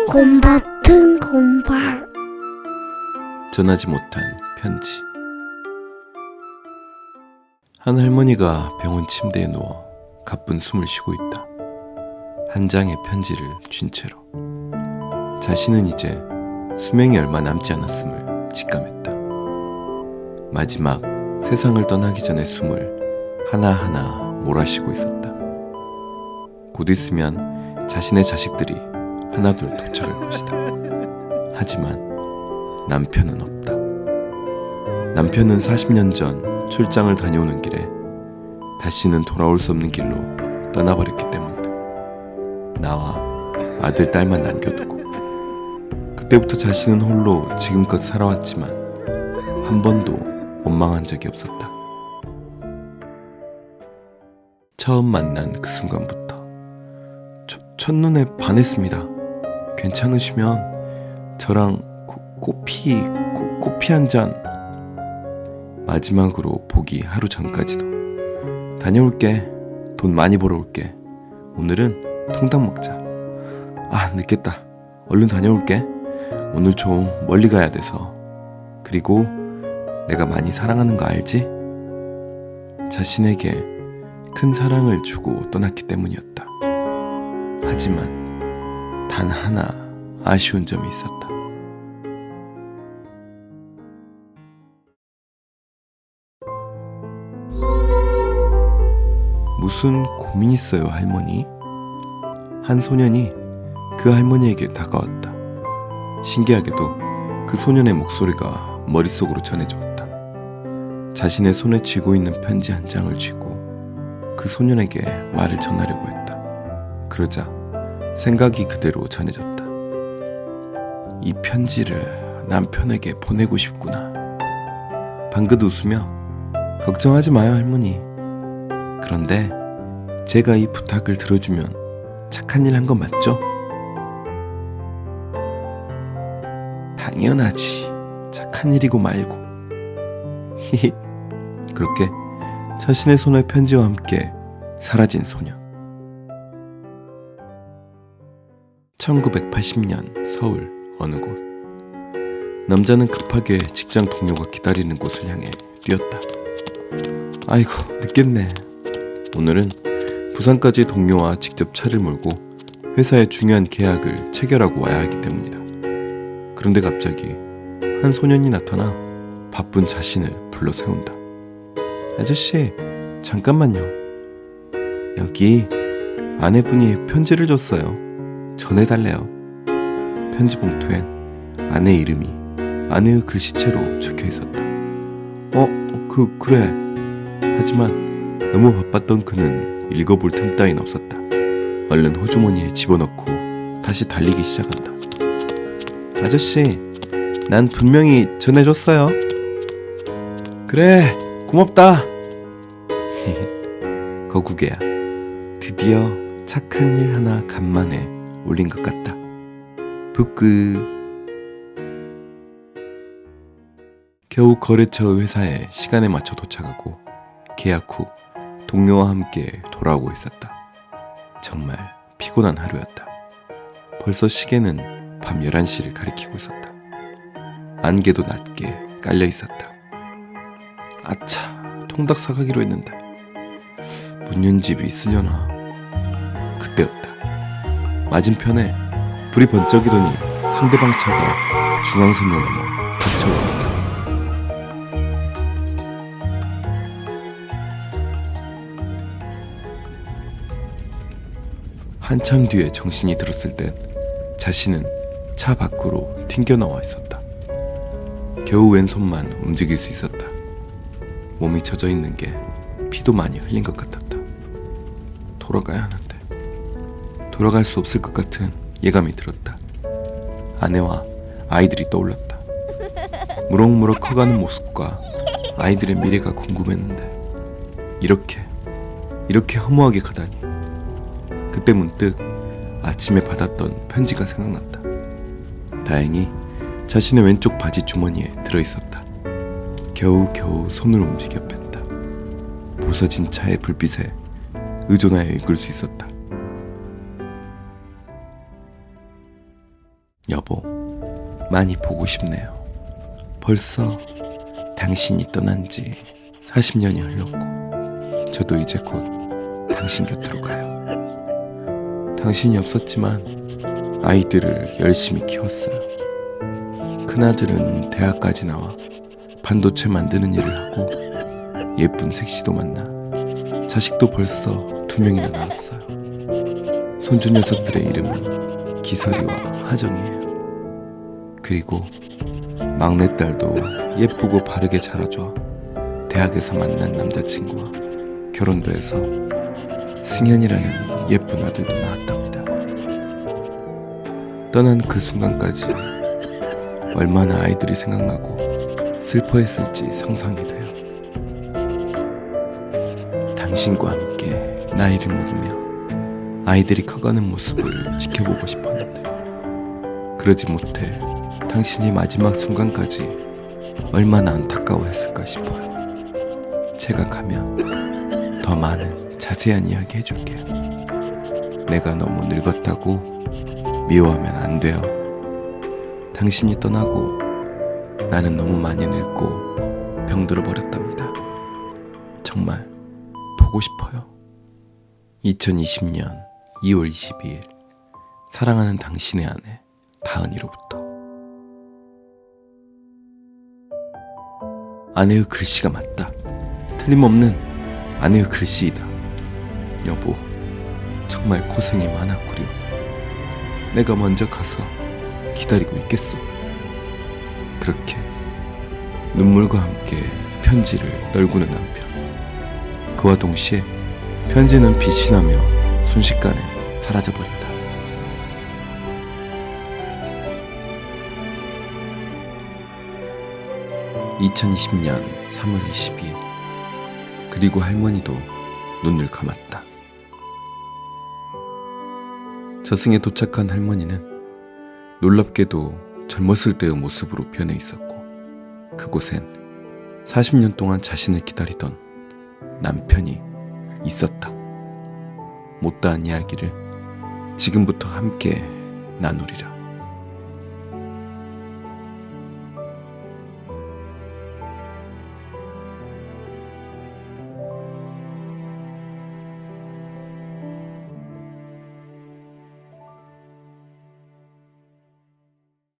곰 같은 곰발. 전하지 못한 편지. 한 할머니가 병원 침대에 누워 가쁜 숨을 쉬고 있다. 한 장의 편지를 쥔 채로. 자신은 이제 수명이 얼마 남지 않았음을 직감했다. 마지막 세상을 떠나기 전에 숨을 하나하나 몰아쉬고 있었다. 곧 있으면 자신의 자식들이 하나둘 도착할 것이다. 하지만 남편은 없다. 남편은 40년 전 출장을 다녀오는 길에 다시는 돌아올 수 없는 길로 떠나버렸기 때문이다. 나와 아들, 딸만 남겨두고. 그때부터 자신은 홀로 지금껏 살아왔지만 한 번도 원망한 적이 없었다. 처음 만난 그 순간부터 첫눈에 반했습니다. 괜찮으시면 저랑 커피 한 잔. 마지막으로 보기 하루 전까지도 다녀올게. 돈 많이 벌어올게. 오늘은 통닭 먹자. 아, 늦겠다. 얼른 다녀올게. 오늘 좀 멀리 가야 돼서. 그리고 내가 많이 사랑하는 거 알지? 자신에게 큰 사랑을 주고 떠났기 때문이었다. 하지만 단 하나 아쉬운 점이 있었다. 무슨 고민 있어요, 할머니? 한 소년이 그 할머니에게 다가왔다. 신기하게도 그 소년의 목소리가 머릿속으로 전해져 왔다. 자신의 손에 쥐고 있는 편지 한 장을 쥐고 그 소년에게 말을 전하려고 했다. 그러자 생각이 그대로 전해졌다. 이 편지를 남편에게 보내고 싶구나. 방긋 웃으며 걱정하지 마요, 할머니. 그런데 제가 이 부탁을 들어주면 착한 일 한 거 맞죠? 당연하지. 착한 일이고 말고. 히히. 그렇게 자신의 손에 편지와 함께 사라진 소년. 1980년 서울 어느 곳. 남자는 급하게 직장 동료가 기다리는 곳을 향해 뛰었다. 아이고, 늦겠네. 오늘은 부산까지 동료와 직접 차를 몰고 회사의 중요한 계약을 체결하고 와야 하기 때문이다. 그런데 갑자기 한 소년이 나타나 바쁜 자신을 불러 세운다. 아저씨, 잠깐만요. 여기 아내분이 편지를 줬어요. 전해달래요. 편지 봉투엔 아내 이름이 아내의 글씨체로 적혀 있었다. 그래. 하지만 너무 바빴던 그는 읽어볼 틈 따윈 없었다. 얼른 호주머니에 집어넣고 다시 달리기 시작한다. 아저씨, 난 분명히 전해줬어요. 그래, 고맙다. 거구개야, 드디어 착한 일 하나 간만에 올린 것 같다. 부끄. 겨우 거래처 회사에 시간에 맞춰 도착하고 계약 후 동료와 함께 돌아오고 있었다. 정말 피곤한 하루였다. 벌써 시계는 밤 11시를 가리키고 있었다. 안개도 낮게 깔려 있었다. 아차, 통닭 사가기로 했는데 문 연 집이 있으려나. 그때였다. 맞은편에 불이 번쩍이더니 상대방 차가 중앙선을 넘어 닥쳐오었다. 한참 뒤에 정신이 들었을 땐 자신은 차 밖으로 튕겨나와 있었다. 겨우 왼손만 움직일 수 있었다. 몸이 젖어 있는 게 피도 많이 흘린 것 같았다. 돌아가야 하는데 돌아갈 수 없을 것 같은 예감이 들었다. 아내와 아이들이 떠올랐다. 무럭무럭 커가는 모습과 아이들의 미래가 궁금했는데 이렇게 허무하게 가다니. 그때 문득 아침에 받았던 편지가 생각났다. 다행히 자신의 왼쪽 바지 주머니에 들어있었다. 겨우겨우 손을 움직여 뺐다. 부서진 차의 불빛에 의존하여 읽을 수 있었다. 많이 보고 싶네요. 벌써 당신이 떠난 지 40년이 흘렀고 저도 이제 곧 당신 곁으로 가요. 당신이 없었지만 아이들을 열심히 키웠어요. 큰아들은 대학까지 나와 반도체 만드는 일을 하고 예쁜 색시도 만나 자식도 벌써 2명이나 낳았어요. 손주 녀석들의 이름은 기설이와 하정이에요. 그리고 막내딸도 예쁘고 바르게 자라줘 대학에서 만난 남자친구와 결혼도 해서 승현이라는 예쁜 아들도 낳았답니다. 떠난 그 순간까지 얼마나 아이들이 생각나고 슬퍼했을지 상상이 돼요. 당신과 함께 나이를 먹으며 아이들이 커가는 모습을 지켜보고 싶었는데 그러지 못해 당신이 마지막 순간까지 얼마나 안타까워했을까 싶어요. 제가 가면 더 많은 자세한 이야기 해줄게요. 내가 너무 늙었다고 미워하면 안 돼요. 당신이 떠나고 나는 너무 많이 늙고 병들어 버렸답니다. 정말 보고 싶어요. 2020년 2월 22일 사랑하는 당신의 아내 다은이로부터. 아내의 글씨가 맞다. 틀림없는 아내의 글씨이다. 여보, 정말 고생이 많았구려. 내가 먼저 가서 기다리고 있겠소. 그렇게 눈물과 함께 편지를 떨구는 남편. 그와 동시에 편지는 빛이 나며 순식간에 사라져버린다. (2020년 3월 22일) 그리고 할머니도 눈을 감았다. 저승에 도착한 할머니는 놀랍게도 젊었을 때의 모습으로 변해 있었고 그곳엔 40년 동안 자신을 기다리던 남편이 있었다. 못다한 이야기를 지금부터 함께 나누리라.